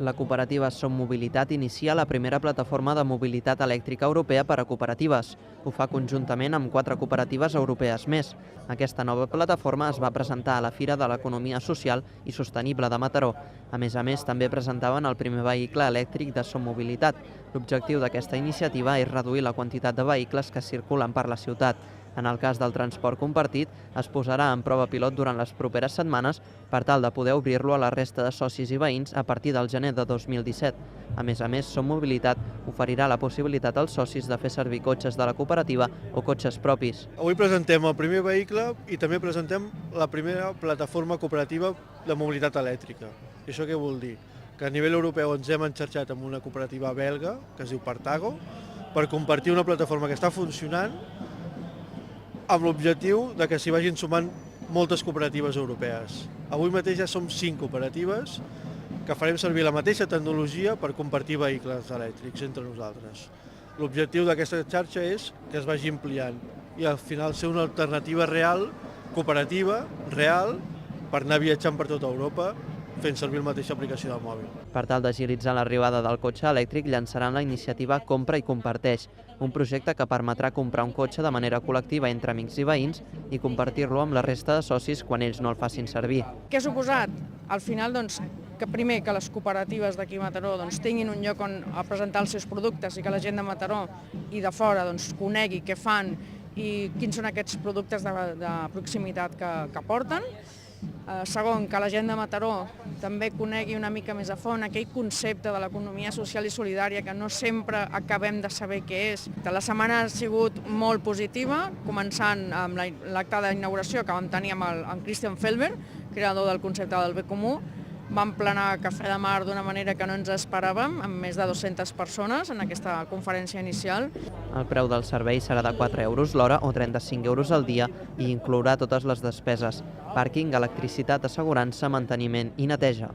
La cooperativa Som Mobilitat inicia la primera plataforma de mobilitat elèctrica europea per a cooperatives. Ho fa conjuntament amb 4 cooperatives europees més. Aquesta nova plataforma es va presentar a la Fira de l'Economia Social i Sostenible de Mataró. A més, també presentaven el primer vehicle elèctric de Som Mobilitat. L'objectiu d'aquesta iniciativa és reduir la quantitat de vehicles que circulen per la ciutat. En el cas del transport compartit, es posarà en prova pilot durant les properes setmanes per tal de poder obrir-lo a la resta de socis i veïns a partir del gener de 2017. A més, Som Mobilitat oferirà la possibilitat als socis de fer servir cotxes de la cooperativa o cotxes propis. Avui presentem el primer vehicle i també presentem la primera plataforma cooperativa de mobilitat elèctrica. I això què vol dir? Que a nivell europeu ens hem enxarxat amb una cooperativa belga, que es diu Partago, per compartir una plataforma que està funcionant amb l'objectiu de que s'hi vagin sumant moltes cooperatives europees. Avui mateix ja som 5 cooperatives que farem servir la mateixa tecnologia per compartir vehicles elèctrics entre nosaltres. L'objectiu d'aquesta xarxa és que es vagi ampliant i al final ser una alternativa real, cooperativa, real, per anar viatjant per tota Europa fent servir la mateixa aplicació del mòbil. Per tal d'agilitzar l'arribada del cotxe elèctric, llançaran la iniciativa Compra i Comparteix, un projecte que permetrà comprar un cotxe de manera col·lectiva entre amics i veïns i compartir-lo amb la resta de socis quan ells no el facin servir. Què ha suposat? Al final, que primer que les cooperatives d'aquí a Mataró tinguin un lloc on presentar els seus productes i que la gent de Mataró i de fora conegui què fan i quins són aquests productes de proximitat que porten. Segon, que la gent de Mataró també conegui una mica més a fons aquell concepte de l'economia social i solidària que no sempre acabem de saber què és. La setmana ha sigut molt positiva, començant amb l'acte d'inauguració que vam tenir amb Christian Felber, creador del concepte del bé comú. Vam planar Cafè de Mar d'una manera que no ens esperàvem, amb més de 200 persones en aquesta conferència inicial. El preu del servei serà de 4 euros l'hora o 35 euros al dia i inclourà totes les despeses: pàrquing, electricitat, assegurança, manteniment i neteja.